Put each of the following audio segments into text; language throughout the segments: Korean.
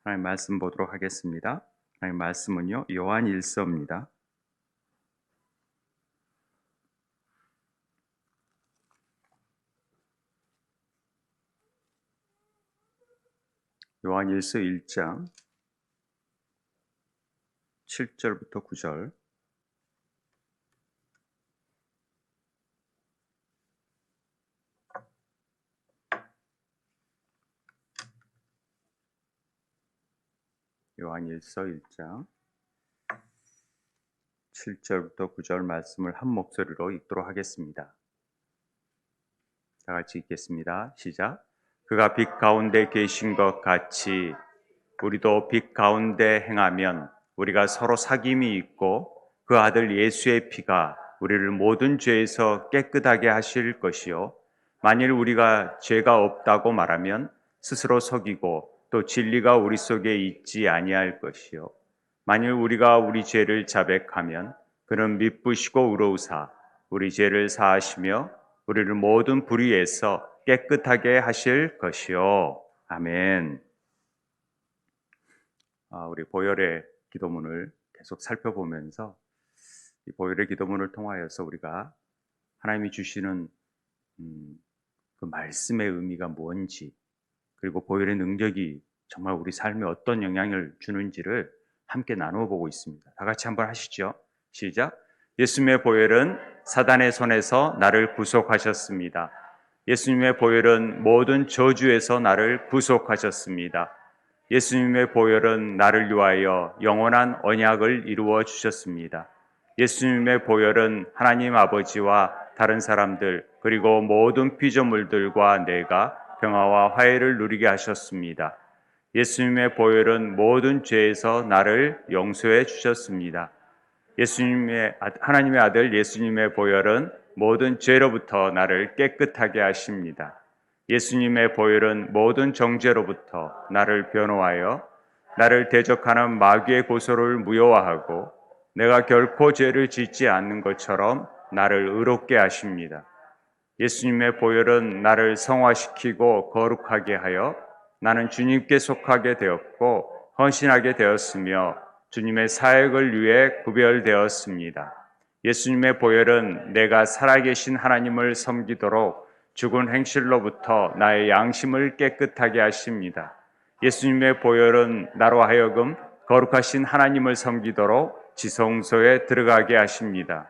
하나님 말씀 보도록 하겠습니다. 하나님 말씀은요, 요한 1서입니다. 요한 1서 1장 7절부터 9절. 요한 1서 1장 7절부터 9절 말씀을 한 목소리로 읽도록 하겠습니다. 다 같이 읽겠습니다. 시작. 그가 빛 가운데 계신 것 같이 우리도 빛 가운데 행하면 우리가 서로 사귐이 있고 그 아들 예수의 피가 우리를 모든 죄에서 깨끗하게 하실 것이요 만일 우리가 죄가 없다고 말하면 스스로 속이고 또 진리가 우리 속에 있지 아니할 것이요 만일 우리가 우리 죄를 자백하면 그는 미쁘시고 의로우사 우리 죄를 사하시며 우리를 모든 불의에서 깨끗하게 하실 것이요 아멘. 우리 보혈의 기도문을 계속 살펴보면서 이 보혈의 기도문을 통하여서 우리가 하나님이 주시는 그 말씀의 의미가 뭔지, 그리고 보혈의 능력이 정말 우리 삶에 어떤 영향을 주는지를 함께 나누어 보고 있습니다. 다 같이 한번 하시죠. 시작. 예수님의 보혈은 사단의 손에서 나를 구속하셨습니다. 예수님의 보혈은 모든 저주에서 나를 구속하셨습니다. 예수님의 보혈은 나를 위하여 영원한 언약을 이루어 주셨습니다. 예수님의 보혈은 하나님 아버지와 다른 사람들 그리고 모든 피조물들과 내가 평화와 화해를 누리게 하셨습니다. 예수님의 보혈은 모든 죄에서 나를 용서해 주셨습니다. 하나님의 아들 예수님의 보혈은 모든 죄로부터 나를 깨끗하게 하십니다. 예수님의 보혈은 모든 정죄로부터 나를 변호하여 나를 대적하는 마귀의 고소를 무효화하고 내가 결코 죄를 짓지 않는 것처럼 나를 의롭게 하십니다. 예수님의 보혈은 나를 성화시키고 거룩하게 하여 나는 주님께 속하게 되었고 헌신하게 되었으며 주님의 사역을 위해 구별되었습니다. 예수님의 보혈은 내가 살아계신 하나님을 섬기도록 죽은 행실로부터 나의 양심을 깨끗하게 하십니다. 예수님의 보혈은 나로 하여금 거룩하신 하나님을 섬기도록 지성소에 들어가게 하십니다.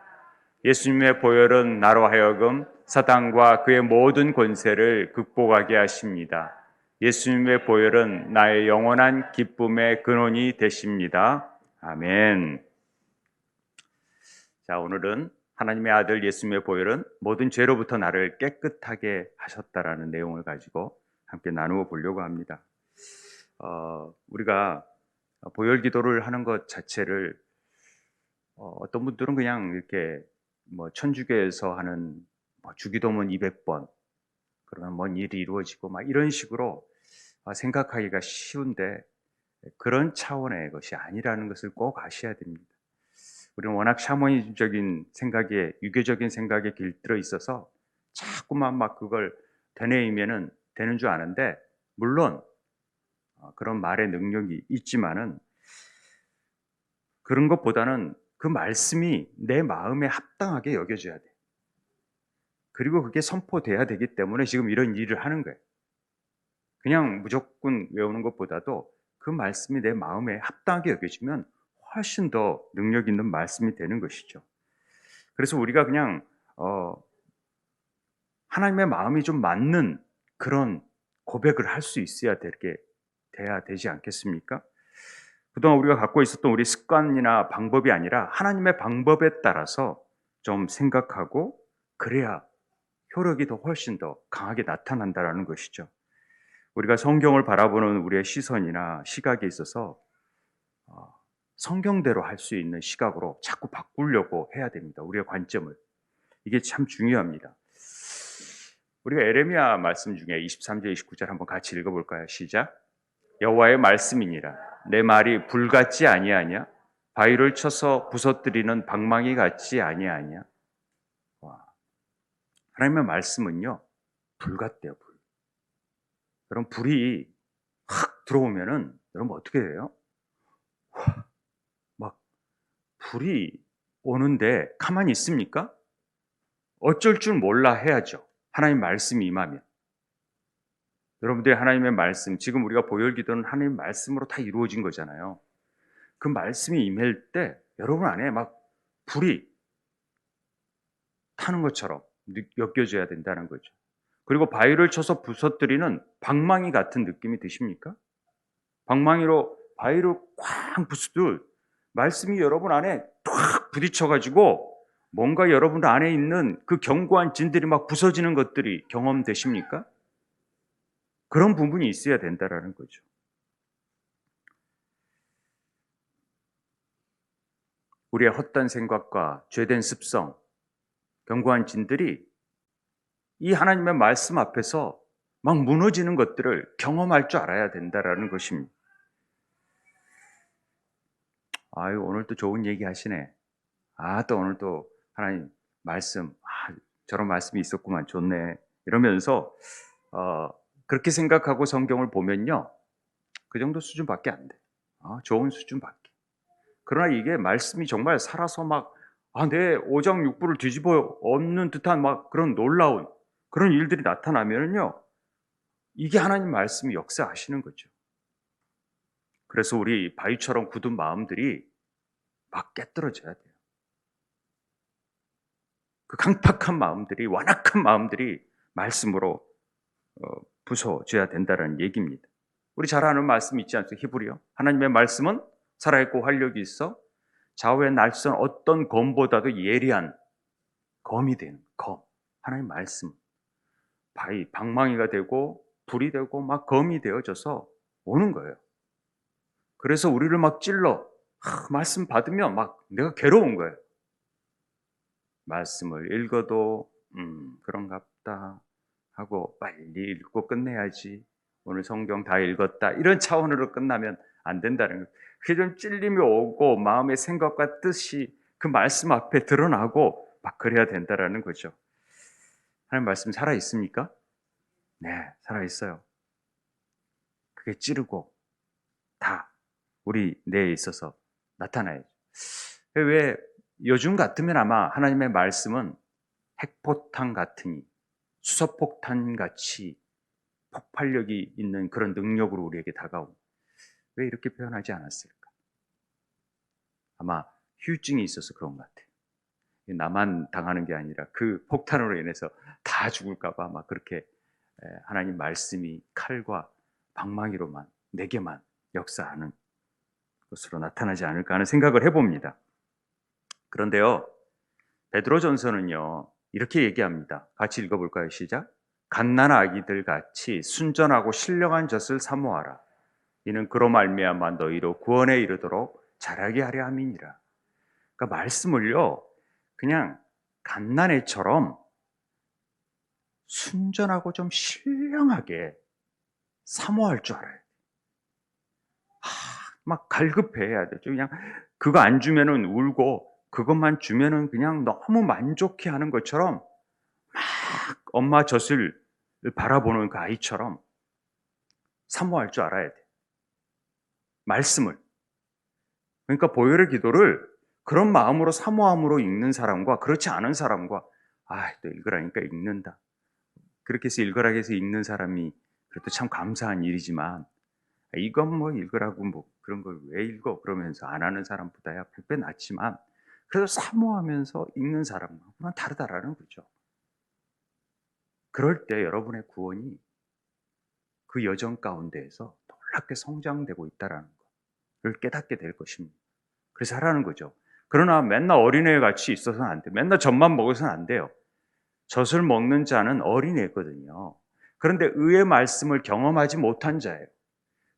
예수님의 보혈은 나로 하여금 사단과 그의 모든 권세를 극복하게 하십니다. 예수님의 보혈은 나의 영원한 기쁨의 근원이 되십니다. 아멘. 자, 오늘은 하나님의 아들 예수님의 보혈은 모든 죄로부터 나를 깨끗하게 하셨다라는 내용을 가지고 함께 나누어 보려고 합니다. 우리가 보혈 기도를 하는 것 자체를 어떤 분들은 그냥 이렇게 천주교에서 하는 주기도문 200번 그러면 뭔 일이 이루어지고 막 이런 식으로 생각하기가 쉬운데 그런 차원의 것이 아니라는 것을 꼭 아셔야 됩니다. 우리는 워낙 샤머니즘적인 생각에, 유교적인 생각에 길들어 있어서 자꾸만 막 그걸 되뇌이면은 되는 줄 아는데, 물론 그런 말의 능력이 있지만은 그런 것보다는 그 말씀이 내 마음에 합당하게 여겨져야 돼. 그리고 그게 선포돼야 되기 때문에 지금 이런 일을 하는 거예요. 그냥 무조건 외우는 것보다도 그 말씀이 내 마음에 합당하게 여겨지면 훨씬 더 능력 있는 말씀이 되는 것이죠. 그래서 우리가 그냥 하나님의 마음이 좀 맞는 그런 고백을 할 수 있어야 돼야 되지 않겠습니까? 그동안 우리가 갖고 있었던 우리 습관이나 방법이 아니라 하나님의 방법에 따라서 좀 생각하고 그래야 효력이 더 훨씬 더 강하게 나타난다라는 것이죠. 우리가 성경을 바라보는 우리의 시선이나 시각에 있어서 성경대로 할 수 있는 시각으로 자꾸 바꾸려고 해야 됩니다. 우리의 관점을. 이게 참 중요합니다. 우리가 에레미야 말씀 중에 23절 29절 한번 같이 읽어볼까요? 시작. 여호와의 말씀이니라 내 말이 불 같지 아니하냐 바위를 쳐서 부서뜨리는 방망이 같지 아니하냐. 하나님의 말씀은요 불 같대요. 불. 그럼 불이 확 들어오면은 여러분 어떻게 돼요? 막 불이 오는데 가만히 있습니까? 어쩔 줄 몰라 해야죠. 하나님 말씀이 임하면. 여러분들이 하나님의 말씀, 지금 우리가 보혈 기도는 하나님 말씀으로 다 이루어진 거잖아요. 그 말씀이 임할 때 여러분 안에 막 불이 타는 것처럼 엮여져야 된다는 거죠. 그리고 바위를 쳐서 부서뜨리는 방망이 같은 느낌이 드십니까? 방망이로 바위를 꽉 부수듯 말씀이 여러분 안에 탁 부딪혀가지고 뭔가 여러분 안에 있는 그 견고한 진들이 막 부서지는 것들이 경험되십니까? 그런 부분이 있어야 된다라는 거죠. 우리의 헛된 생각과 죄된 습성, 견고한 진들이 이 하나님의 말씀 앞에서 막 무너지는 것들을 경험할 줄 알아야 된다라는 것입니다. 아유, 오늘 또 좋은 얘기 하시네. 또 오늘 또 하나님 말씀, 저런 말씀이 있었구만, 좋네. 이러면서, 그렇게 생각하고 성경을 보면요. 그 정도 수준밖에 안 돼. 좋은 수준밖에. 그러나 이게 말씀이 정말 살아서 막, 내 오장육부를 뒤집어 엎는 듯한 막 그런 놀라운 그런 일들이 나타나면요. 이게 하나님 말씀이 역사하시는 거죠. 그래서 우리 바위처럼 굳은 마음들이 막 깨떨어져야 돼요. 그 강팍한 마음들이, 완악한 마음들이 말씀으로 부서져야 된다는 얘기입니다. 우리 잘 아는 말씀 있지 않습니까? 히브리요. 하나님의 말씀은 살아있고 활력이 있어 좌우의 날선 어떤 검보다도 예리한 검이 되는 검. 하나님의 말씀. 바위, 방망이가 되고 불이 되고 막 검이 되어져서 오는 거예요. 그래서 우리를 막 찔러 말씀 받으면 막 내가 괴로운 거예요. 말씀을 읽어도 그런갑다 하고 빨리 읽고 끝내야지. 오늘 성경 다 읽었다. 이런 차원으로 끝나면 안 된다는 거예요. 그게 좀 찔림이 오고 마음의 생각과 뜻이 그 말씀 앞에 드러나고 막 그래야 된다라는 거죠. 하나님 말씀 살아 있습니까? 네, 살아 있어요. 그게 찌르고 다 우리 내에 있어서 나타나요. 왜 요즘 같으면 아마 하나님의 말씀은 핵포탄 같으니 수소폭탄 같이 폭발력이 있는 그런 능력으로 우리에게 다가오고 왜 이렇게 표현하지 않았을까? 아마 후유증이 있어서 그런 것 같아요. 나만 당하는 게 아니라 그 폭탄으로 인해서 다 죽을까 봐 막 그렇게 하나님 말씀이 칼과 방망이로만 내게만 역사하는 것으로 나타나지 않을까 하는 생각을 해봅니다. 그런데요, 베드로전서는요 이렇게 얘기합니다. 같이 읽어볼까요? 시작. 갓난 아기들 같이 순전하고 신령한 젖을 사모하라. 이는 그로 말미암아 너희로 구원에 이르도록 자라게 하려 함이니라. 그러니까 말씀을요 그냥 갓난애처럼 순전하고 좀 신령하게 사모할 줄 알아요. 막 갈급해야 되죠. 그냥 그거 안 주면은 울고 그것만 주면은 그냥 너무 만족해 하는 것처럼 막 엄마 젖을 바라보는 그 아이처럼 사모할 줄 알아야 돼. 말씀을. 그러니까 보혈의 기도를 그런 마음으로 사모함으로 읽는 사람과 그렇지 않은 사람과 또 읽으라니까 읽는다. 그렇게 해서 읽으라고 해서 읽는 사람이 그래도 참 감사한 일이지만 이건 뭐 읽으라고 뭐 그런 걸 왜 읽어 그러면서 안 하는 사람보다야 100배 낫지만 그래도 사모하면서 읽는 사람하고는 다르다라는 거죠. 그럴 때 여러분의 구원이 그 여정 가운데에서 놀랍게 성장되고 있다는 것을 깨닫게 될 것입니다. 그래서 하라는 거죠. 그러나 맨날 어린애 같이 있어서는 안 돼요. 맨날 젖만 먹어서는 안 돼요. 젖을 먹는 자는 어린애거든요. 그런데 의의 말씀을 경험하지 못한 자예요.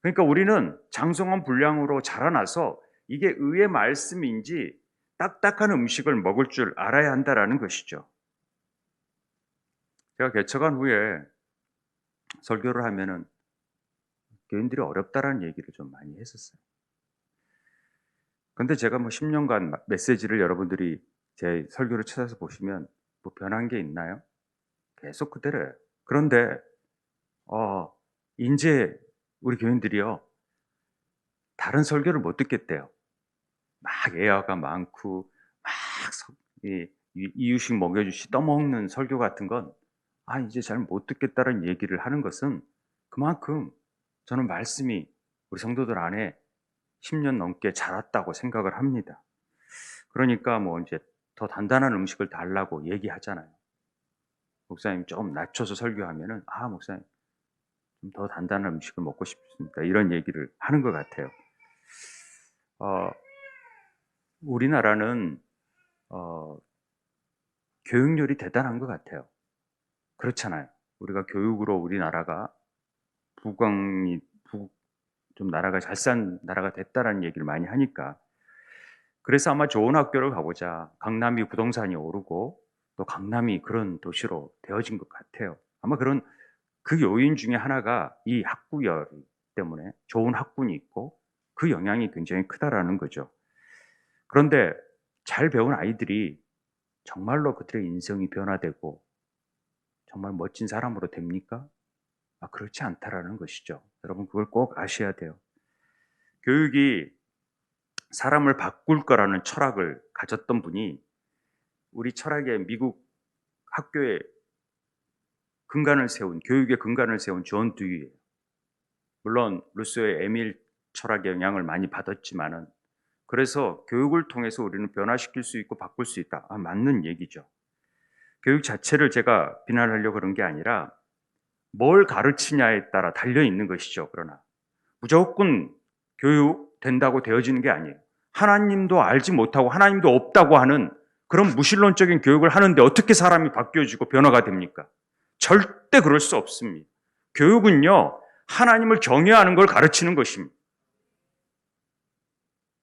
그러니까 우리는 장성한 분량으로 자라나서 이게 의의 말씀인지 딱딱한 음식을 먹을 줄 알아야 한다라는 것이죠. 제가 개척한 후에 설교를 하면은 교인들이 어렵다라는 얘기를 좀 많이 했었어요. 그런데 제가 뭐 10년간 메시지를 여러분들이 제 설교를 찾아서 보시면 뭐 변한 게 있나요? 계속 그대로예요. 그런데 이제 우리 교인들이요, 다른 설교를 못 듣겠대요. 막 애화가 많고 막 이유식 먹여주시 떠먹는 설교 같은 건 이제 잘 못 듣겠다는 얘기를 하는 것은 그만큼 저는 말씀이 우리 성도들 안에 10년 넘게 자랐다고 생각을 합니다. 그러니까 뭐 이제 더 단단한 음식을 달라고 얘기하잖아요. 목사님 좀 낮춰서 설교하면은 목사님 좀 더 단단한 음식을 먹고 싶습니다. 이런 얘기를 하는 것 같아요. 어, 우리나라는 어, 교육열이 대단한 것 같아요. 그렇잖아요. 우리가 교육으로 우리나라가 부강이 좀 나라가 잘 산 나라가 됐다라는 얘기를 많이 하니까, 그래서 아마 좋은 학교를 가보자 강남이 부동산이 오르고 또 강남이 그런 도시로 되어진 것 같아요. 아마 그런 그 요인 중에 하나가 이 학구열 때문에 좋은 학군이 있고 그 영향이 굉장히 크다라는 거죠. 그런데 잘 배운 아이들이 정말로 그들의 인생이 변화되고 정말 멋진 사람으로 됩니까? 그렇지 않다라는 것이죠. 여러분 그걸 꼭 아셔야 돼요. 교육이 사람을 바꿀 거라는 철학을 가졌던 분이 우리 철학의 미국 학교의 근간을 세운, 교육의 근간을 세운 존 듀이예요. 물론 루소의 에밀 철학의 영향을 많이 받았지만은, 그래서 교육을 통해서 우리는 변화시킬 수 있고 바꿀 수 있다. 맞는 얘기죠. 교육 자체를 제가 비난하려고 그런 게 아니라 뭘 가르치냐에 따라 달려 있는 것이죠. 그러나 무조건 교육 된다고 되어지는 게 아니에요. 하나님도 알지 못하고 하나님도 없다고 하는 그런 무신론적인 교육을 하는데 어떻게 사람이 바뀌어지고 변화가 됩니까? 절대 그럴 수 없습니다. 교육은요, 하나님을 경외하는 걸 가르치는 것입니다.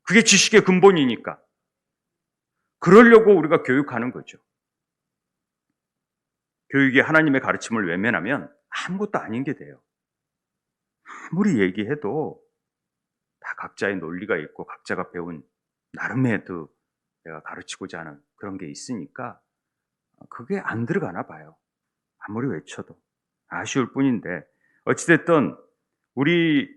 그게 지식의 근본이니까. 그러려고 우리가 교육하는 거죠. 교육이 하나님의 가르침을 외면하면 아무것도 아닌 게 돼요. 아무리 얘기해도 다 각자의 논리가 있고 각자가 배운 나름의 내가 가르치고자 하는 그런 게 있으니까 그게 안 들어가나 봐요. 아무리 외쳐도. 아쉬울 뿐인데, 어찌됐든 우리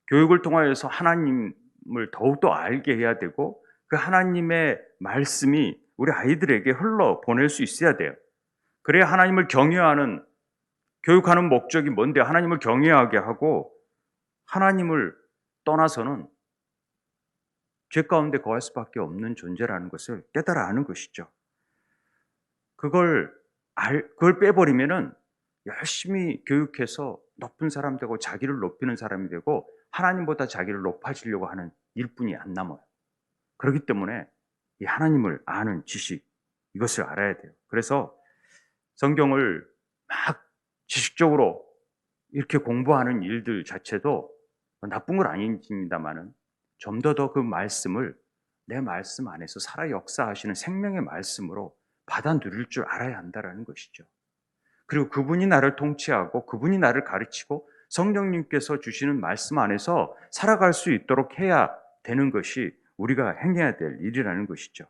교육을 통하여서 하나님을 더욱더 알게 해야 되고 그 하나님의 말씀이 우리 아이들에게 흘러 보낼 수 있어야 돼요. 그래야 하나님을 경외하는, 교육하는 목적이 뭔데 하나님을 경외하게 하고 하나님을 떠나서는 죄 가운데 거할 수밖에 없는 존재라는 것을 깨달아 아는 것이죠. 그걸 빼버리면은 열심히 교육해서 높은 사람 되고 자기를 높이는 사람이 되고 하나님보다 자기를 높아지려고 하는 일뿐이 안 남아요. 그렇기 때문에 이 하나님을 아는 지식, 이것을 알아야 돼요. 그래서 성경을 막 지식적으로 이렇게 공부하는 일들 자체도 나쁜 건 아닙니다만은 좀 더 그 말씀을 내 말씀 안에서 살아 역사하시는 생명의 말씀으로 받아 누릴 줄 알아야 한다는 것이죠. 그리고 그분이 나를 통치하고 그분이 나를 가르치고 성령님께서 주시는 말씀 안에서 살아갈 수 있도록 해야 되는 것이 우리가 행해야 될 일이라는 것이죠.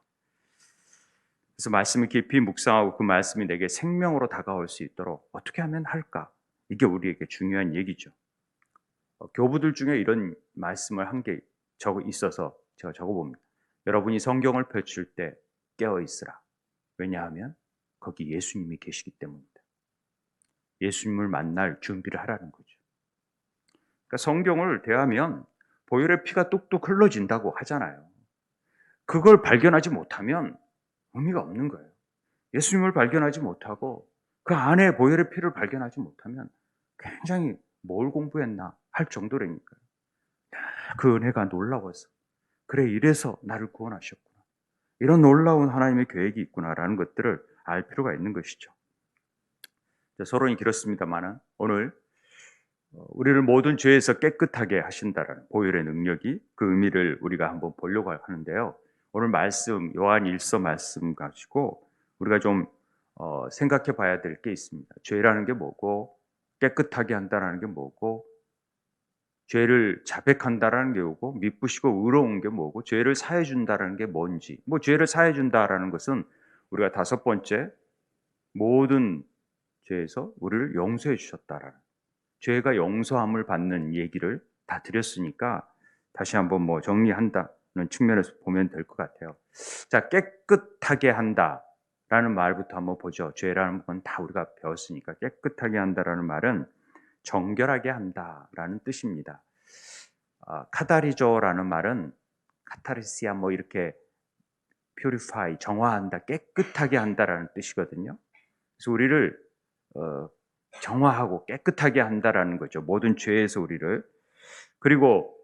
그래서 말씀을 깊이 묵상하고 그 말씀이 내게 생명으로 다가올 수 있도록 어떻게 하면 할까? 이게 우리에게 중요한 얘기죠. 교부들 중에 이런 말씀을 한 게 있어서 제가 적어봅니다. 여러분이 성경을 펼칠 때 깨어 있으라. 왜냐하면 거기 예수님이 계시기 때문입니다. 예수님을 만날 준비를 하라는 거죠. 그러니까 성경을 대하면 보혈의 피가 뚝뚝 흘러진다고 하잖아요. 그걸 발견하지 못하면 의미가 없는 거예요. 예수님을 발견하지 못하고 그 안에 보혈의 피를 발견하지 못하면 굉장히 뭘 공부했나 할 정도라니까요. 그 은혜가 놀라워서, 그래 이래서 나를 구원하셨구나, 이런 놀라운 하나님의 계획이 있구나라는 것들을 알 필요가 있는 것이죠. 서론이 길었습니다만은 오늘 우리를 모든 죄에서 깨끗하게 하신다라는 보혈의 능력이, 그 의미를 우리가 한번 보려고 하는데요. 오늘 말씀, 요한 1서 말씀 가지고 우리가 좀 생각해 봐야 될 게 있습니다. 죄라는 게 뭐고, 깨끗하게 한다는 게 뭐고, 죄를 자백한다라는 게 뭐고, 미쁘시고 의로운 게 뭐고, 죄를 사해 준다라는 게 뭔지. 죄를 사해 준다라는 것은 우리가 5번째, 모든 죄에서 우리를 용서해 주셨다라는, 죄가 용서함을 받는 얘기를 다 드렸으니까 다시 한번 정리한다는 측면에서 보면 될 것 같아요. 자, 깨끗하게 한다라는 말부터 한번 보죠. 죄라는 건 다 우리가 배웠으니까 깨끗하게 한다라는 말은 정결하게 한다라는 뜻입니다. 카다리조라는 말은 카타르시아 이렇게 purify, 정화한다, 깨끗하게 한다라는 뜻이거든요. 그래서 우리를 정화하고 깨끗하게 한다라는 거죠. 모든 죄에서 우리를. 그리고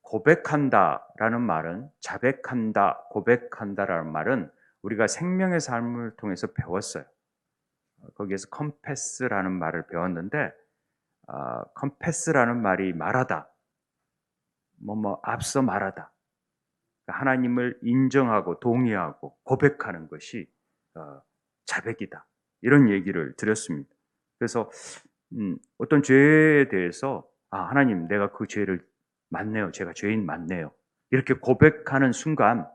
고백한다라는 말은, 자백한다, 고백한다라는 말은 우리가 생명의 삶을 통해서 배웠어요. 거기에서 confess라는 말을 배웠는데, confess라는 말이 말하다, 앞서 말하다, 하나님을 인정하고 동의하고 고백하는 것이 자백이다, 이런 얘기를 드렸습니다. 그래서 어떤 죄에 대해서 하나님, 내가 그 죄를 맞네요, 제가 죄인 맞네요, 이렇게 고백하는 순간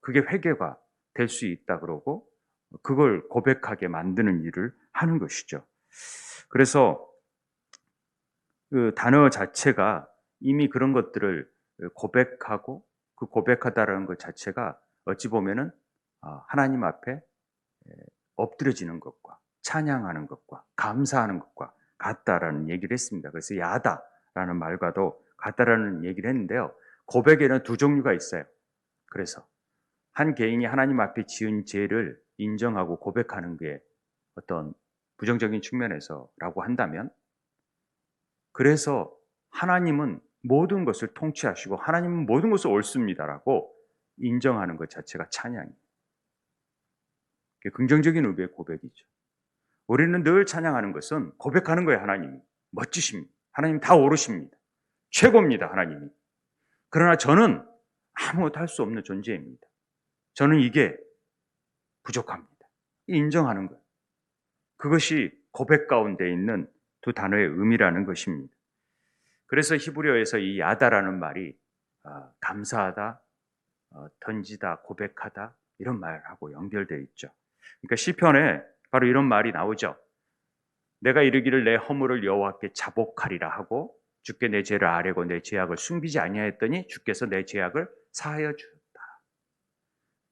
그게 회개가 될 수 있다 그러고, 그걸 고백하게 만드는 일을 하는 것이죠. 그래서 그 단어 자체가 이미 그런 것들을 고백하고, 그 고백하다라는 것 자체가 어찌 보면은 하나님 앞에 엎드려지는 것과 찬양하는 것과 감사하는 것과 같다라는 얘기를 했습니다. 그래서 야다라는 말과도 같다라는 얘기를 했는데요. 고백에는 두 종류가 있어요. 그래서 한 개인이 하나님 앞에 지은 죄를 인정하고 고백하는 게 어떤 부정적인 측면에서라고 한다면, 그래서 하나님은 모든 것을 통치하시고 하나님은 모든 것을 옳습니다라고 인정하는 것 자체가 찬양이에요. 긍정적인 의미의 고백이죠. 우리는 늘 찬양하는 것은 고백하는 거예요. 하나님이 멋지십니다. 하나님 다 옳으십니다. 최고입니다. 하나님이. 그러나 저는 아무것도 할 수 없는 존재입니다. 저는 이게 부족합니다. 인정하는 거예요. 그것이 고백 가운데 있는 두 단어의 의미라는 것입니다. 그래서 히브리어에서 이 야다라는 말이 감사하다, 던지다, 고백하다, 이런 말하고 연결되어 있죠. 그러니까 시편에 바로 이런 말이 나오죠. 내가 이르기를 내 허물을 여호와께 자복하리라 하고 주께 내 죄를 아뢰고 내 죄악을 숨기지 아니하였더니 주께서 내 죄악을 사하여 주었다.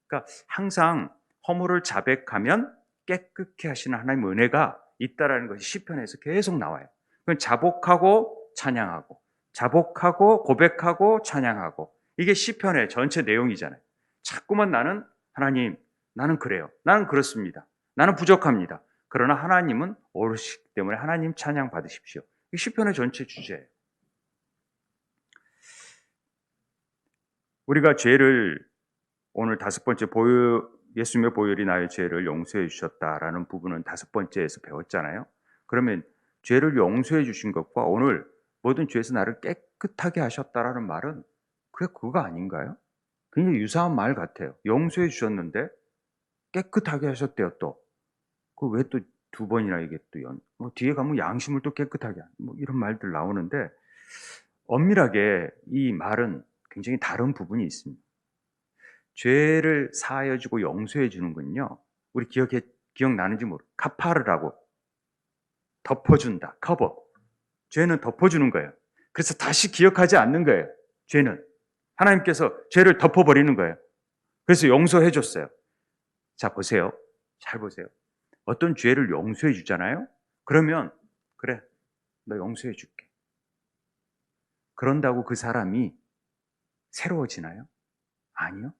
그러니까 항상 허물을 자백하면 깨끗게 하시는 하나님의 은혜가 있다라는 것이 시편에서 계속 나와요. 그건 자복하고 찬양하고, 자복하고 고백하고 찬양하고, 이게 시편의 전체 내용이잖아요. 자꾸만 하나님, 나는 그래요. 나는 그렇습니다. 나는 부족합니다. 그러나 하나님은 옳으시기 때문에 하나님 찬양 받으십시오. 이 시편의 전체 주제예요. 우리가 죄를 오늘 다섯 번째 예수님의 보혈이 나의 죄를 용서해 주셨다라는 부분은 다섯 번째에서 배웠잖아요. 그러면 죄를 용서해 주신 것과 오늘 모든 죄에서 나를 깨끗하게 하셨다라는 말은 그거 아닌가요? 굉장히 유사한 말 같아요. 용서해 주셨는데 깨끗하게 하셨대요. 또 그 왜 또 두 번이나 이게 또 뒤에 가면 양심을 또 깨끗하게 이런 말들 나오는데, 엄밀하게 이 말은 굉장히 다른 부분이 있습니다. 죄를 사하여 주고 용서해 주는 건요, 우리 기억나는지 카파르라고, 덮어준다, 커버. 죄는 덮어주는 거예요. 그래서 다시 기억하지 않는 거예요. 죄는 하나님께서 죄를 덮어버리는 거예요. 그래서 용서해 줬어요. 자, 보세요. 잘 보세요. 어떤 죄를 용서해 주잖아요. 그러면 그래, 너 용서해 줄게. 그런다고 그 사람이 새로워지나요? 아니요.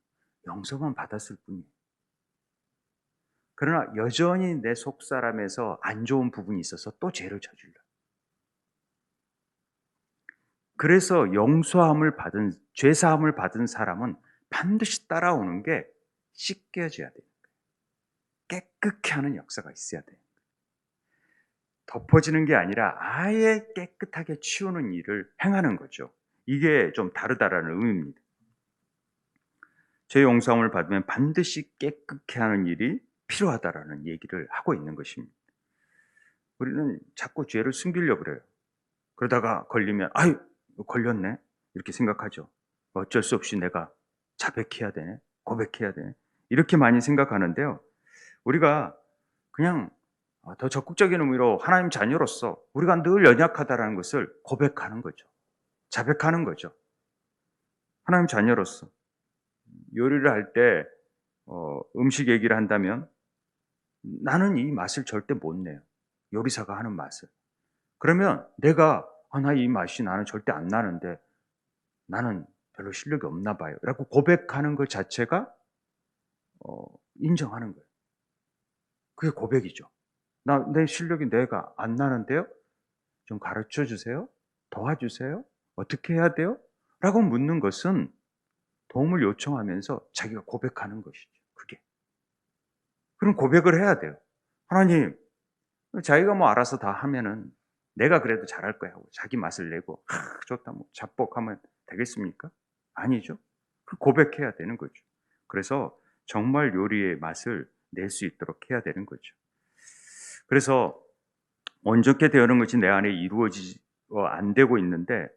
용서만 받았을 뿐이에요. 그러나 여전히 내 속사람에서 안 좋은 부분이 있어서 또 죄를 저질러. 그래서 죄사함을 받은 사람은 반드시 따라오는 게 씻겨져야 돼요. 깨끗게 하는 역사가 있어야 돼요. 덮어지는 게 아니라 아예 깨끗하게 치우는 일을 행하는 거죠. 이게 좀 다르다라는 의미입니다. 죄 용서함을 받으면 반드시 깨끗게 하는 일이 필요하다라는 얘기를 하고 있는 것입니다. 우리는 자꾸 죄를 숨기려고 그래요. 그러다가 걸리면 아유, 걸렸네, 이렇게 생각하죠. 어쩔 수 없이 내가 자백해야 되네, 고백해야 되네, 이렇게 많이 생각하는데요. 우리가 그냥 더 적극적인 의미로 하나님 자녀로서 우리가 늘 연약하다라는 것을 고백하는 거죠. 자백하는 거죠. 하나님 자녀로서 요리를 할 때 음식 얘기를 한다면 나는 이 맛을 절대 못 내요. 요리사가 하는 맛을. 그러면 내가 나 이 맛이 나는 절대 안 나는데 나는 별로 실력이 없나 봐요. 라고 고백하는 것 자체가 인정하는 거예요. 그게 고백이죠. 내 실력이 내가 안 나는데요? 좀 가르쳐 주세요? 도와주세요? 어떻게 해야 돼요? 라고 묻는 것은 도움을 요청하면서 자기가 고백하는 것이죠. 그게. 그럼 고백을 해야 돼요. 하나님, 자기가 뭐 알아서 다 하면은 내가 그래도 잘할 거야 하고 자기 맛을 내고 좋다 뭐 자뻑하면 되겠습니까? 아니죠. 그 고백해야 되는 거죠. 그래서 정말 요리의 맛을 낼 수 있도록 해야 되는 거죠. 그래서 온전케 되어는 것이 내 안에 이루어지지 안 되고 있는데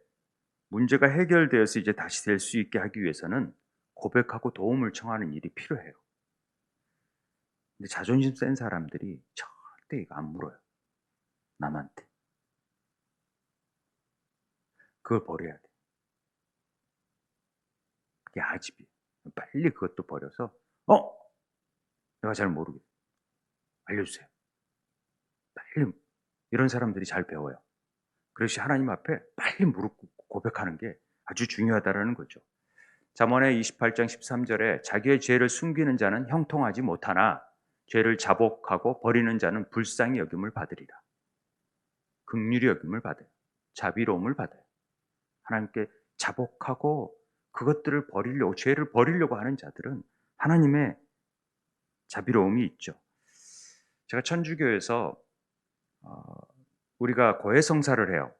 문제가 해결되어서 이제 다시 될 수 있게 하기 위해서는 고백하고 도움을 청하는 일이 필요해요. 근데 자존심 센 사람들이 절대 이거 안 물어요. 남한테. 그걸 버려야 돼. 그게 아집이에요. 빨리 그것도 버려서 내가 잘 모르겠어요. 알려주세요. 빨리. 이런 사람들이 잘 배워요. 그것이 하나님 앞에 빨리 무릎 꿇고 고백하는 게 아주 중요하다는 거죠. 잠언의 28장 13절에 자기의 죄를 숨기는 자는 형통하지 못하나 죄를 자복하고 버리는 자는 불쌍히 여김을 받으리라. 긍휼히 여김을 받아요. 자비로움을 받아요. 하나님께 자복하고 그것들을 버리려고, 죄를 버리려고 하는 자들은 하나님의 자비로움이 있죠. 제가 천주교에서 우리가 고해성사를 해요.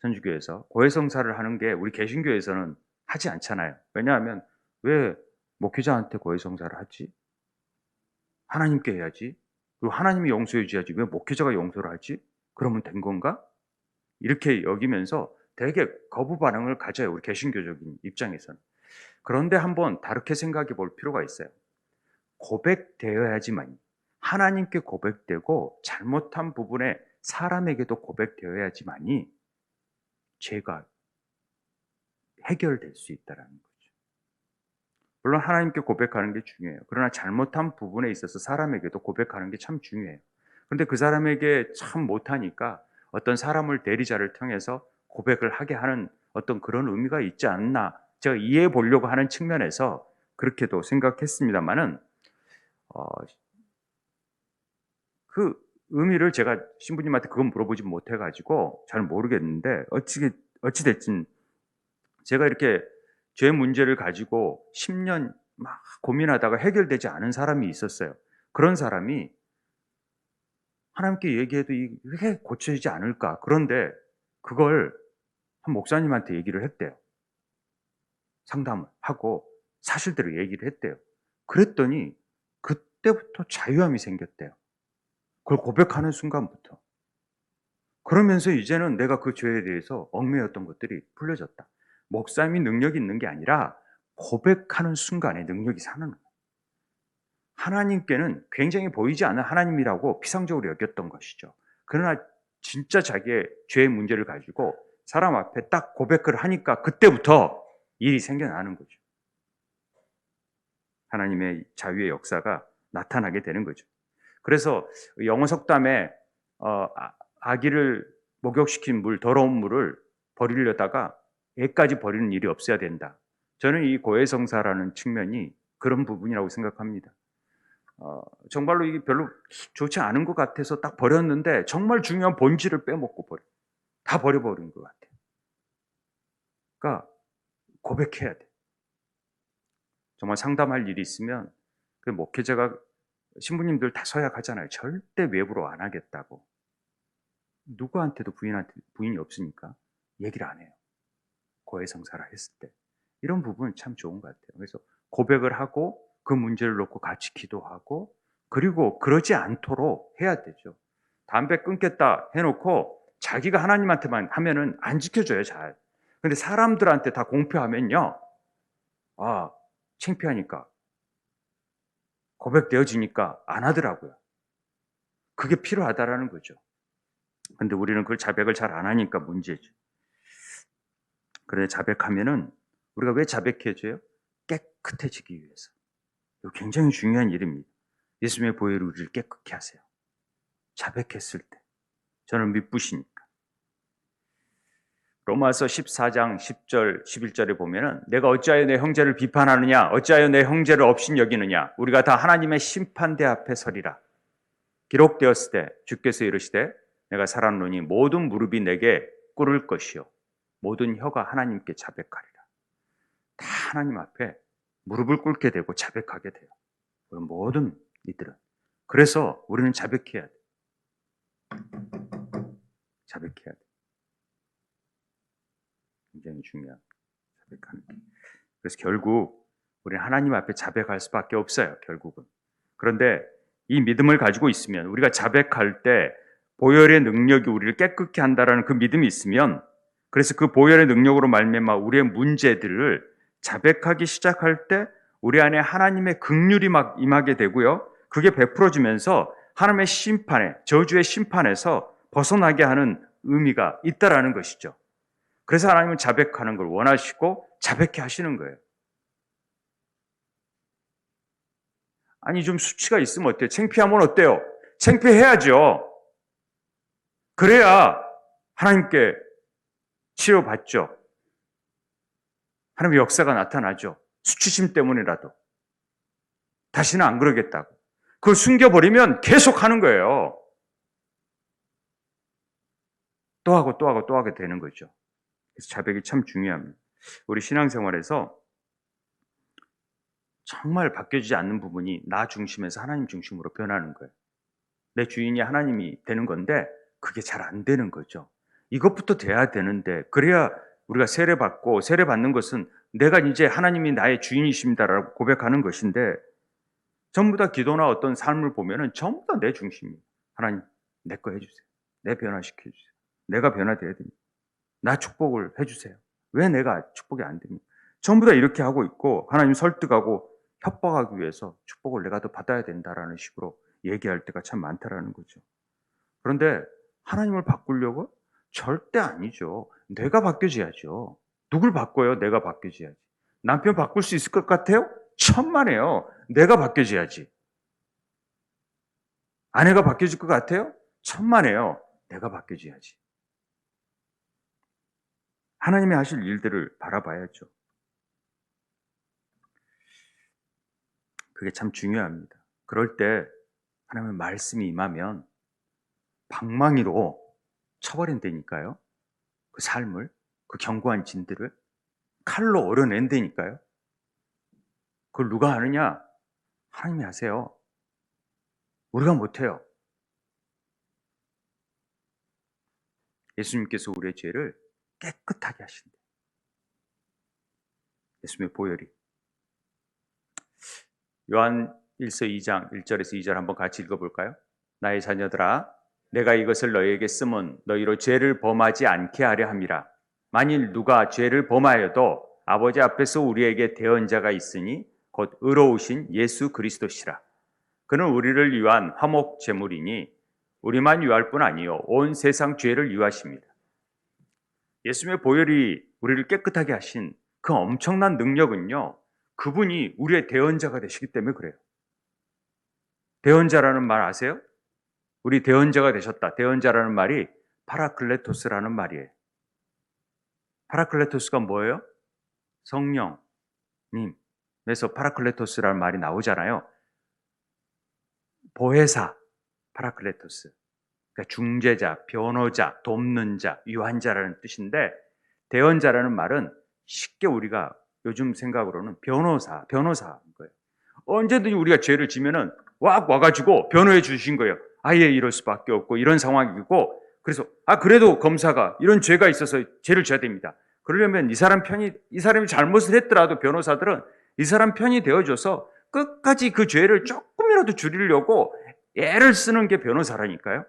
천주교에서 고해성사를 하는 게 우리 개신교에서는 하지 않잖아요. 왜냐하면 왜 목회자한테 고해성사를 하지? 하나님께 해야지. 그리고 하나님이 용서해 줘야지. 왜 목회자가 용서를 하지? 그러면 된 건가? 이렇게 여기면서 되게 거부 반응을 가져요. 우리 개신교적인 입장에서는. 그런데 한번 다르게 생각해 볼 필요가 있어요. 고백되어야지만 하나님께 고백되고 잘못한 부분에 사람에게도 고백되어야지만이 죄가 해결될 수 있다는 거죠. 물론 하나님께 고백하는 게 중요해요. 그러나 잘못한 부분에 있어서 사람에게도 고백하는 게 참 중요해요. 그런데 그 사람에게 참 못하니까 어떤 사람을 대리자를 통해서 고백을 하게 하는 어떤 그런 의미가 있지 않나 제가 이해해 보려고 하는 측면에서 그렇게도 생각했습니다만은 그 의미를 제가 신부님한테 그건 물어보지 못해가지고 잘 모르겠는데 어찌됐든 제가 이렇게 죄 문제를 가지고 10년 막 고민하다가 해결되지 않은 사람이 있었어요. 그런 사람이 하나님께 얘기해도 이게 고쳐지지 않을까. 그런데 그걸 한 목사님한테 얘기를 했대요. 상담을 하고 사실대로 얘기를 했대요. 그랬더니 그때부터 자유함이 생겼대요. 그걸 고백하는 순간부터. 그러면서 이제는 내가 그 죄에 대해서 얽매였던 것들이 풀려졌다. 목사님이 능력이 있는 게 아니라 고백하는 순간에 능력이 사는 거예요. 하나님께는 굉장히 보이지 않는 하나님이라고 피상적으로 여겼던 것이죠. 그러나 진짜 자기의 죄의 문제를 가지고 사람 앞에 딱 고백을 하니까 그때부터 일이 생겨나는 거죠. 하나님의 자유의 역사가 나타나게 되는 거죠. 그래서 영어 속담에 아기를 목욕시킨 물, 더러운 물을 버리려다가 애까지 버리는 일이 없어야 된다. 저는 이 고해성사라는 측면이 그런 부분이라고 생각합니다. 정말로 이게 별로 좋지 않은 것 같아서 딱 버렸는데 정말 중요한 본질을 빼먹고 다 버려버린 것 같아요. 그러니까 고백해야 돼. 정말 상담할 일이 있으면 그 목회자가 신부님들 다 서약하잖아요. 절대 외부로 안 하겠다고. 누구한테도 부인이 없으니까 얘기를 안 해요. 고해성사라 했을 때. 이런 부분 참 좋은 것 같아요. 그래서 고백을 하고 그 문제를 놓고 같이 기도하고 그리고 그러지 않도록 해야 되죠. 담배 끊겠다 해놓고 자기가 하나님한테만 하면은 안 지켜줘요, 잘. 근데 사람들한테 다 공표하면요. 창피하니까 고백되어지니까 안 하더라고요. 그게 필요하다라는 거죠. 근데 우리는 그걸 자백을 잘 안 하니까 문제죠. 그런데 자백하면은 우리가 왜 자백해줘요? 깨끗해지기 위해서. 이거 굉장히 중요한 일입니다. 예수님의 보혈이 우리를 깨끗게 하세요. 자백했을 때. 저는 미쁘시니까. 로마서 14장 10절, 11절에 보면은 내가 어찌하여 내 형제를 비판하느냐? 어찌하여 내 형제를 업신 여기느냐? 우리가 다 하나님의 심판대 앞에 서리라. 기록되었을 때 주께서 이르시되 내가 살았노니 모든 무릎이 내게 꿇을 것이요 모든 혀가 하나님께 자백하리라. 다 하나님 앞에 무릎을 꿇게 되고 자백하게 돼요. 모든 이들은. 그래서 우리는 자백해야 돼. 자백해야 돼. 굉장히 중요한 자백하는 게. 그래서 결국 우리는 하나님 앞에 자백할 수밖에 없어요. 결국은. 그런데 이 믿음을 가지고 있으면 우리가 자백할 때 보혈의 능력이 우리를 깨끗게 한다라는 그 믿음이 있으면 그래서 그 보혈의 능력으로 말미암아 우리의 문제들을 자백하기 시작할 때 우리 안에 하나님의 긍휼이 막 임하게 되고요. 그게 베풀어지면서 하나님의 심판에 저주의 심판에서 벗어나게 하는 의미가 있다라는 것이죠. 그래서 하나님은 자백하는 걸 원하시고 자백해 하시는 거예요. 아니 좀 수치가 있으면 어때요? 창피하면 어때요? 창피해야죠. 그래야 하나님께 치료받죠. 하나님의 역사가 나타나죠. 수치심 때문이라도. 다시는 안 그러겠다고. 그걸 숨겨버리면 계속 하는 거예요. 또 하고 또 하고 또 하게 되는 거죠. 그래서 자백이 참 중요합니다. 우리 신앙생활에서 정말 바뀌어지지 않는 부분이 나 중심에서 하나님 중심으로 변하는 거예요. 내 주인이 하나님이 되는 건데 그게 잘 안 되는 거죠. 이것부터 돼야 되는데 그래야 우리가 세례받고 세례받는 것은 내가 이제 하나님이 나의 주인이십니다라고 고백하는 것인데 전부 다 기도나 어떤 삶을 보면은 전부 다 내 중심이에요. 하나님 내 거 해주세요. 내 변화시켜주세요. 내가 변화돼야 됩니다. 나 축복을 해주세요. 왜 내가 축복이 안 됩니까? 전부 다 이렇게 하고 있고 하나님 설득하고 협박하기 위해서 축복을 내가 더 받아야 된다라는 식으로 얘기할 때가 참 많다라는 거죠. 그런데 하나님을 바꾸려고? 절대 아니죠. 내가 바뀌어져야죠. 누굴 바꿔요? 내가 바뀌어져야지. 남편 바꿀 수 있을 것 같아요? 천만에요. 내가 바뀌어져야지. 아내가 바뀌어질 것 같아요? 천만에요. 내가 바뀌어져야지. 하나님이 하실 일들을 바라봐야죠. 그게 참 중요합니다. 그럴 때 하나님의 말씀이 임하면 방망이로 쳐버린다니까요. 그 삶을, 그 견고한 진들을 칼로 얼어낸다니까요. 그걸 누가 하느냐? 하나님이 하세요. 우리가 못해요. 예수님께서 우리의 죄를 깨끗하게 하신다. 예수님의 보혈이. 요한 1서 2장 1절에서 2절 한번 같이 읽어볼까요? 나의 자녀들아 내가 이것을 너희에게 쓰면 너희로 죄를 범하지 않게 하려 함이라. 만일 누가 죄를 범하여도 아버지 앞에서 우리에게 대언자가 있으니 곧 의로우신 예수 그리스도시라. 그는 우리를 위한 화목 제물이니 우리만 위할 뿐 아니요 온 세상 죄를 위하십니다. 예수님의 보혈이 우리를 깨끗하게 하신 그 엄청난 능력은요. 그분이 우리의 대언자가 되시기 때문에 그래요. 대언자라는 말 아세요? 우리 대언자가 되셨다. 대언자라는 말이 파라클레토스라는 말이에요. 파라클레토스가 뭐예요? 성령님에서 파라클레토스라는 말이 나오잖아요. 보혜사, 파라클레토스. 그러니까 중재자, 변호자, 돕는 자, 유한자라는 뜻인데 대언자라는 말은 쉽게 우리가 요즘 생각으로는 변호사인 거예요. 언제든지 우리가 죄를 지면은 와가지고 변호해 주신 거예요. 아예 이럴 수밖에 없고 이런 상황이고 그래서 그래도 검사가 이런 죄가 있어서 죄를 져야 됩니다. 그러려면 이 사람이 잘못을 했더라도 변호사들은 이 사람 편이 되어줘서 끝까지 그 죄를 조금이라도 줄이려고 애를 쓰는 게 변호사라니까요.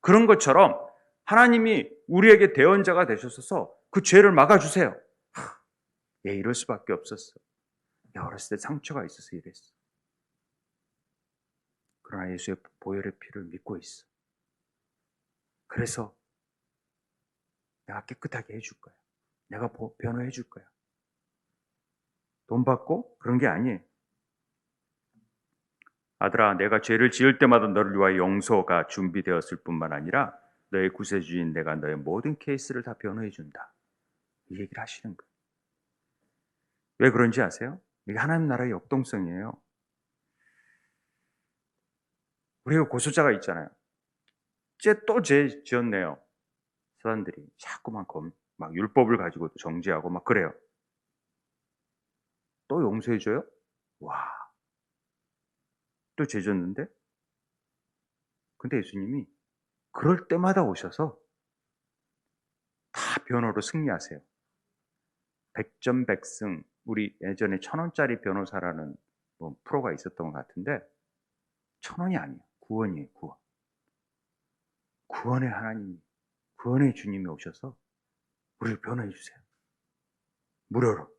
그런 것처럼 하나님이 우리에게 대언자가 되셔서 그 죄를 막아주세요. 이럴 수밖에 없었어. 어렸을 때 상처가 있어서 이랬어. 그러나 예수의 보혈의 피를 믿고 있어. 그래서 내가 깨끗하게 해줄 거야. 내가 변호해 줄 거야. 돈 받고 그런 게 아니에요. 아들아, 내가 죄를 지을 때마다 너를 위하여 용서가 준비되었을 뿐만 아니라 너의 구세주인 내가 너의 모든 케이스를 다 변호해 준다. 이 얘기를 하시는 거예요. 왜 그런지 아세요? 이게 하나님 나라의 역동성이에요. 우리가 고소자가 있잖아요. 또 죄 지었네요. 사람들이 자꾸만 막 율법을 가지고 또 정죄하고 막 그래요. 또 용서해줘요? 와, 또 죄 졌는데? 근데 예수님이 그럴 때마다 오셔서 다 변호로 승리하세요. 백전백승. 우리 예전에 1,000원짜리 변호사라는 뭐 프로가 있었던 것 같은데 1,000원이 아니에요. 구원이에요. 구원. 구원의 하나님, 구원의 주님이 오셔서 우리를 변호해 주세요. 무료로.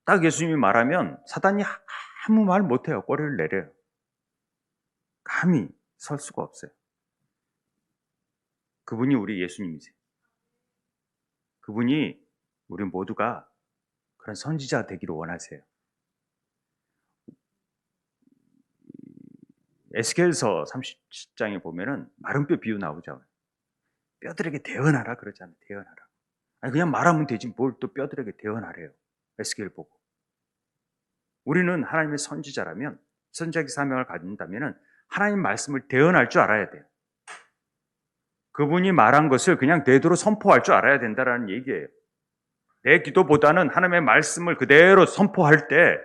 딱 예수님이 말하면 사단이 아무 말 못해요. 꼬리를 내려요. 감히 설 수가 없어요. 그분이 우리 예수님이세요. 그분이 우리 모두가 그런 선지자 되기를 원하세요. 에스겔서 30장에 보면은 마른 뼈 비유 나오죠. 뼈들에게 대언하라 그러잖아요. 대언하라. 아니 그냥 말하면 되지 뭘 또 뼈들에게 대언하래요. 에스겔 보고. 우리는 하나님의 선지자라면 선지자의 사명을 가진다면은 하나님 말씀을 대언할 줄 알아야 돼요. 그분이 말한 것을 그냥 대대로 선포할 줄 알아야 된다라는 얘기예요. 내 기도보다는 하나님의 말씀을 그대로 선포할 때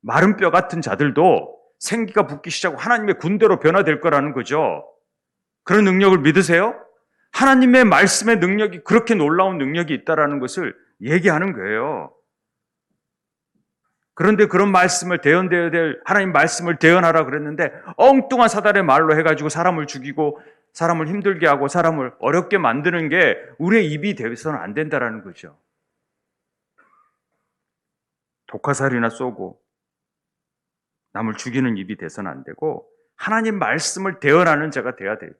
마른 뼈 같은 자들도 생기가 붙기 시작하고 하나님의 군대로 변화될 거라는 거죠. 그런 능력을 믿으세요? 하나님의 말씀의 능력이 그렇게 놀라운 능력이 있다라는 것을 얘기하는 거예요. 그런데 그런 말씀을 대언되어야 될 하나님 말씀을 대언하라 그랬는데 엉뚱한 사단의 말로 해가지고 사람을 죽이고 사람을 힘들게 하고 사람을 어렵게 만드는 게 우리의 입이 되어서는 안 된다라는 거죠. 독화살이나 쏘고 남을 죽이는 입이 돼서는 안 되고 하나님 말씀을 대언하는 자가 돼야 돼요.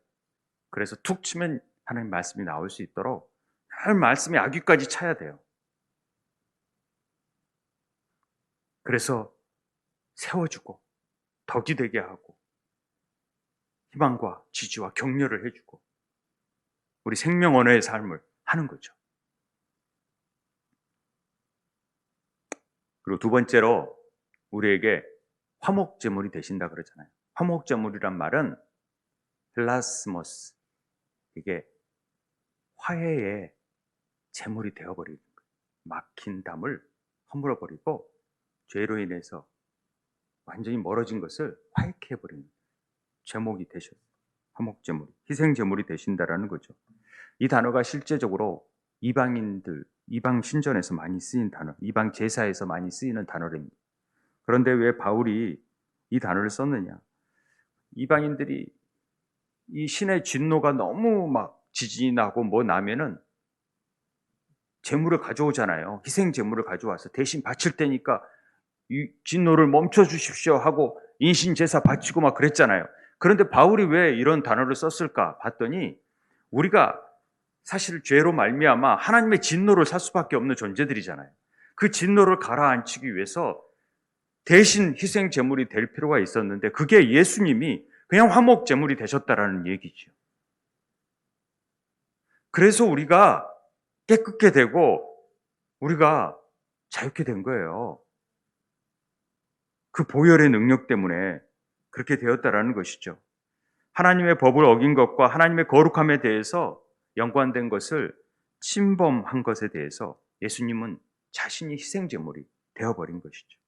그래서 툭 치면 하나님 말씀이 나올 수 있도록 늘 말씀의 아귀까지 차야 돼요. 그래서 세워주고 덕이 되게 하고 희망과 지지와 격려를 해주고 우리 생명 언어의 삶을 하는 거죠. 그리고 두 번째로 우리에게 화목제물이 되신다 그러잖아요. 화목제물이란 말은 플라스모스, 이게 화해의 제물이 되어버리는 거예요. 막힌 담을 허물어버리고 죄로 인해서 완전히 멀어진 것을 화해케 해버리는 제목이 되셨어요. 화목제물이, 희생제물이 되신다라는 거죠. 이 단어가 실제적으로 이방 신전에서 많이 쓰인 단어, 이방 제사에서 많이 쓰이는 단어입니다. 그런데 왜 바울이 이 단어를 썼느냐? 이방인들이 이 신의 진노가 너무 막 지진이 나고 뭐 나면은 제물을 가져오잖아요. 희생 제물을 가져와서 대신 바칠 때니까 이 진노를 멈춰 주십시오 하고 인신 제사 바치고 막 그랬잖아요. 그런데 바울이 왜 이런 단어를 썼을까 봤더니 우리가 사실 죄로 말미암아 하나님의 진노를 살 수밖에 없는 존재들이잖아요. 그 진노를 가라앉히기 위해서 대신 희생 제물이 될 필요가 있었는데 그게 예수님이 그냥 화목 제물이 되셨다라는 얘기죠. 그래서 우리가 깨끗게 되고 우리가 자유케 된 거예요. 그 보혈의 능력 때문에 그렇게 되었다라는 것이죠. 하나님의 법을 어긴 것과 하나님의 거룩함에 대해서 연관된 것을 침범한 것에 대해서 예수님은 자신이 희생제물이 되어버린 것이죠.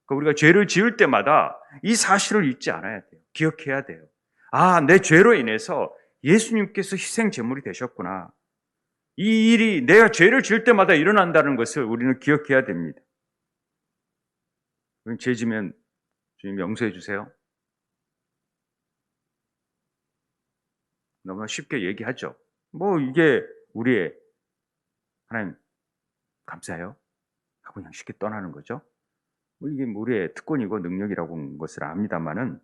그러니까 우리가 죄를 지을 때마다 이 사실을 잊지 않아야 돼요. 기억해야 돼요. 아, 내 죄로 인해서 예수님께서 희생제물이 되셨구나. 이 일이 내가 죄를 지을 때마다 일어난다는 것을 우리는 기억해야 됩니다. 죄 지면 주님 용서해 주세요. 너무나 쉽게 얘기하죠. 뭐 이게 우리의 하나님 감사해요 하고 그냥 쉽게 떠나는 거죠. 뭐 이게 우리의 특권이고 능력이라고 하는 것을 압니다마는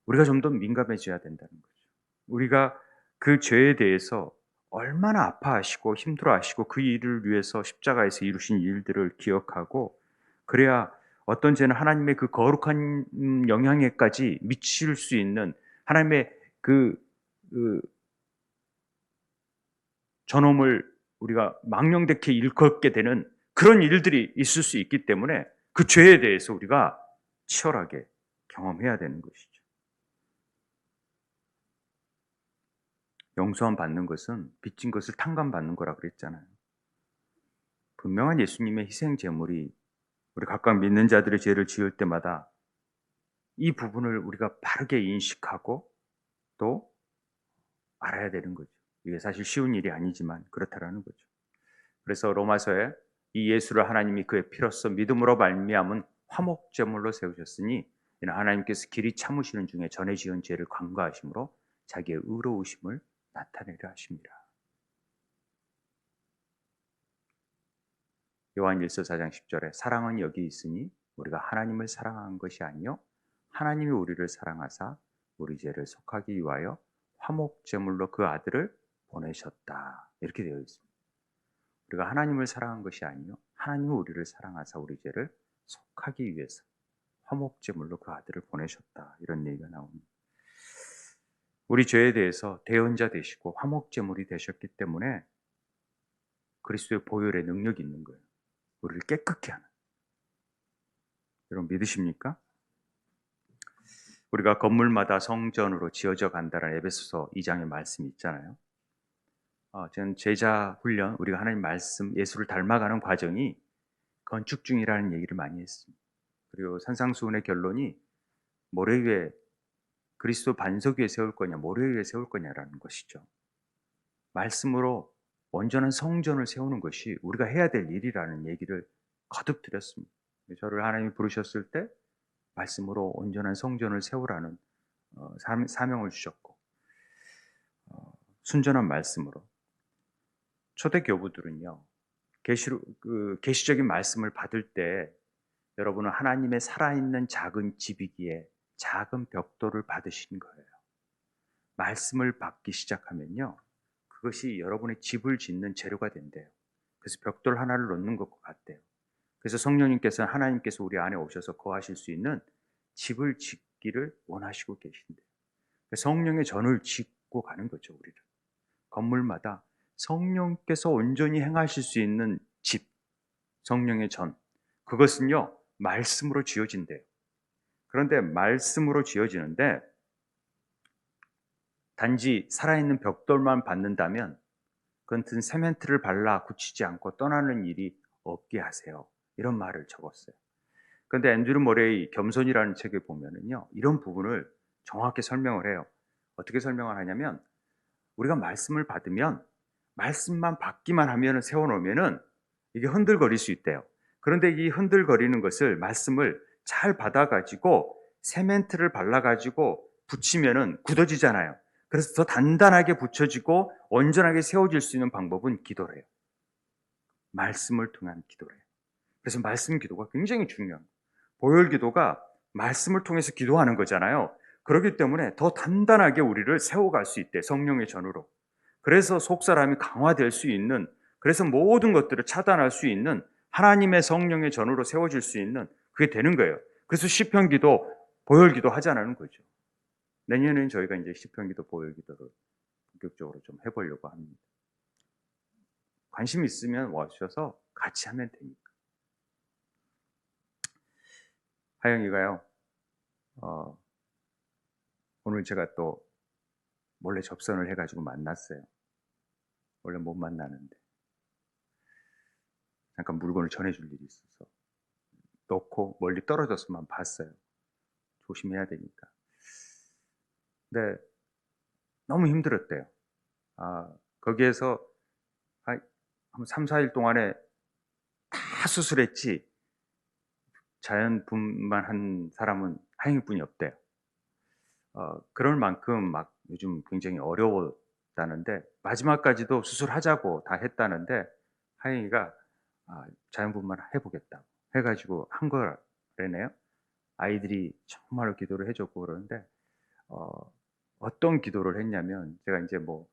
우리가 좀 더 민감해져야 된다는 거죠. 우리가 그 죄에 대해서 얼마나 아파하시고 힘들어하시고 그 일을 위해서 십자가에서 이루신 일들을 기억하고, 그래야 어떤 죄는 하나님의 그 거룩한 영향에까지 미칠 수 있는 하나님의 그, 그 저놈을 우리가 망령되게 일컫게 되는 그런 일들이 있을 수 있기 때문에 그 죄에 대해서 우리가 치열하게 경험해야 되는 것이죠. 용서함 받는 것은 빚진 것을 탕감받는 거라 그랬잖아요. 분명한 예수님의 희생 제물이 우리 각각 믿는 자들의 죄를 지을 때마다 이 부분을 우리가 바르게 인식하고 또 알아야 되는 거죠. 이게 사실 쉬운 일이 아니지만 그렇다라는 거죠. 그래서 로마서에 이 예수를 하나님이 그의 피로써 믿음으로 말미암은 화목 제물로 세우셨으니 이는 하나님께서 길이 참으시는 중에 전에 지은 죄를 관과하심으로 자기의 의로우심을 나타내려 하십니다. 요한일서 4장 10절에 사랑은 여기 있으니 우리가 하나님을 사랑한 것이 아니요 하나님이 우리를 사랑하사 우리 죄를 속하기 위하여 화목 제물로 그 아들을 보내셨다. 이렇게 되어 있습니다. 우리가 하나님을 사랑한 것이 아니요 하나님이 우리를 사랑하사 우리 죄를 속하기 위해서 화목 제물로 그 아들을 보내셨다. 이런 얘기가 나옵니다. 우리 죄에 대해서 대언자 되시고 화목 제물이 되셨기 때문에 그리스도의 보혈의 능력이 있는 거예요. 우리를 깨끗게 하는. 여러분 믿으십니까? 우리가 건물마다 성전으로 지어져 간다는 에베소서 2장의 말씀이 있잖아요. 저는 제자 훈련, 우리가 하나님 말씀, 예수를 닮아가는 과정이 건축 중이라는 얘기를 많이 했습니다. 그리고 산상수훈의 결론이 모래 위에 그리스도 반석 위에 세울 거냐, 모래 위에 세울 거냐라는 것이죠. 말씀으로 온전한 성전을 세우는 것이 우리가 해야 될 일이라는 얘기를 거듭 드렸습니다. 저를 하나님이 부르셨을 때 말씀으로 온전한 성전을 세우라는 사명을 주셨고, 순전한 말씀으로 초대 교부들은요 계시적인 말씀을 받을 때 여러분은 하나님의 살아있는 작은 집이기에 작은 벽돌을 받으신 거예요. 말씀을 받기 시작하면요 그것이 여러분의 집을 짓는 재료가 된대요. 그래서 벽돌 하나를 놓는 것과 같대요. 그래서 성령님께서는 하나님께서 우리 안에 오셔서 거하실 수 있는 집을 짓기를 원하시고 계신대요. 성령의 전을 짓고 가는 거죠. 우리를 건물마다 성령께서 온전히 행하실 수 있는 집, 성령의 전, 그것은요 말씀으로 지어진대요. 그런데 말씀으로 지어지는데 단지 살아있는 벽돌만 받는다면 그것은 세멘트를 발라 굳히지 않고 떠나는 일이 없게 하세요. 이런 말을 적었어요. 그런데 앤드류 모레이 겸손이라는 책에 보면은요 이런 부분을 정확히 설명을 해요. 어떻게 설명을 하냐면 우리가 말씀을 받으면 말씀만 받기만 하면 세워놓으면은 이게 흔들거릴 수 있대요. 그런데 이 흔들거리는 것을 말씀을 잘 받아가지고 세멘트를 발라가지고 붙이면은 굳어지잖아요. 그래서 더 단단하게 붙여지고 온전하게 세워질 수 있는 방법은 기도래요. 말씀을 통한 기도래요. 그래서 말씀 기도가 굉장히 중요합니다. 보혈 기도가 말씀을 통해서 기도하는 거잖아요. 그렇기 때문에 더 단단하게 우리를 세워갈 수 있대, 성령의 전으로. 그래서 속사람이 강화될 수 있는, 그래서 모든 것들을 차단할 수 있는 하나님의 성령의 전으로 세워질 수 있는 그게 되는 거예요. 그래서 시편 기도, 보혈 기도 하자는 거죠. 내년에는 저희가 이제 시편 기도, 보혈 기도를 본격적으로 좀 해보려고 합니다. 관심 있으면 와주셔서 같이 하면 되니까. 하영이가요, 오늘 제가 또 몰래 접선을 해가지고 만났어요. 원래 못 만나는데. 잠깐 물건을 전해줄 일이 있어서 놓고 멀리 떨어져서만 봤어요. 조심해야 되니까. 근데 너무 힘들었대요. 거기에서 한 3, 4일 동안에 다 수술했지 자연분만 한 사람은 하영이뿐이 없대요. 그럴 만큼 막 요즘 굉장히 어려웠다는데 마지막까지도 수술하자고 다 했다는데 하영이가 자연분만 해보겠다고 해가지고 한 걸 그러네요. 아이들이 정말로 기도를 해줬고 그러는데 어, 어떤 기도를 했냐면 제가 이제 뭐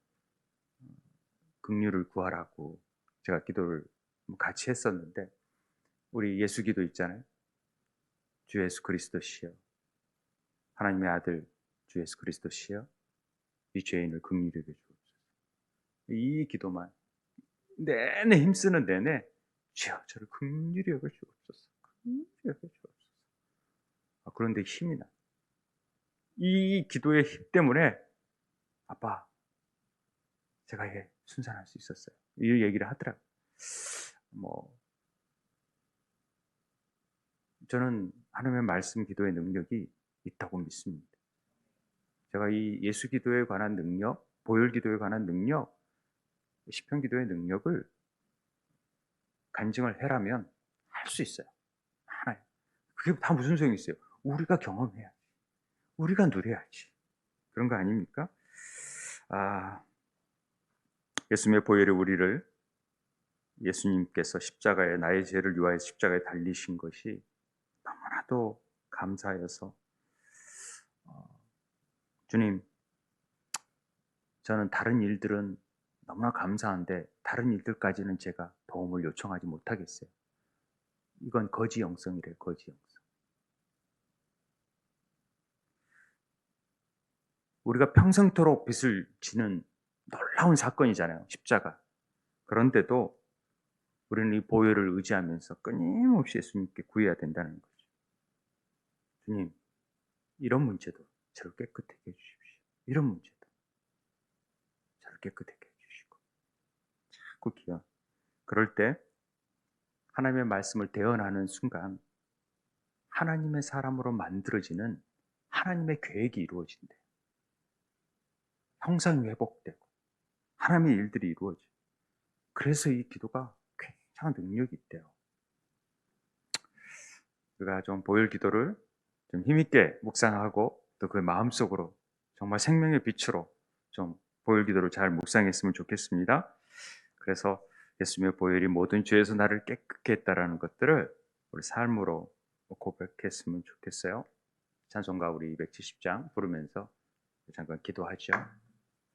긍휼을 구하라고 제가 기도를 같이 했었는데 우리 예수 기도 있잖아요. 주 예수 그리스도시여 하나님의 아들 주 예수 그리스도시여 이 죄인을 긍휼히 여겨 주옵소서. 이 기도만 내내 힘쓰는 내내 주여 저를 긍휼히 여겨 주옵소서. 긍휼히 여겨 주옵소서. 그런데 힘이 나. 이 기도의 힘 때문에 아빠 제가 이게 순산할 수 있었어요. 이 얘기를 하더라고요. 뭐 저는 하나님의 말씀 기도의 능력이 있다고 믿습니다. 제가 이 예수 기도에 관한 능력, 보혈 기도에 관한 능력, 시편 기도의 능력을 간증을 해라면 할 수 있어요. 하나요. 그게 다 무슨 소용이 있어요? 우리가 경험해야지. 우리가 누려야지. 그런 거 아닙니까? 예수님의 보혈이 우리를 예수님께서 십자가에 나의 죄를 위하여 십자가에 달리신 것이 너무나도 감사해서 주님 저는 다른 일들은 너무나 감사한데 다른 일들까지는 제가 도움을 요청하지 못하겠어요. 이건 거지 영성이래요. 거지 영성. 우리가 평생토록 빚을 지는 놀라운 사건이잖아요. 십자가. 그런데도 우리는 이 보혈을 의지하면서 끊임없이 예수님께 구해야 된다는 거죠. 주님, 이런 문제도 저를 깨끗하게 해주십시오. 이런 문제도 저를 깨끗하게 해주시고. 자꾸 기원. 그럴 때 하나님의 말씀을 대언하는 순간 하나님의 사람으로 만들어지는 하나님의 계획이 이루어진대요. 형상이 회복되고 하나님의 일들이 이루어져요. 그래서 이 기도가 굉장한 능력이 있대요. 우리가 좀 보혈 기도를 좀 힘있게 묵상하고 또 그 마음속으로 정말 생명의 빛으로 좀 보혈 기도를 잘 묵상했으면 좋겠습니다. 그래서 예수님의 보혈이 모든 죄에서 나를 깨끗게 했다라는 것들을 우리 삶으로 고백했으면 좋겠어요. 찬송가 우리 270장 부르면서 잠깐 기도하죠.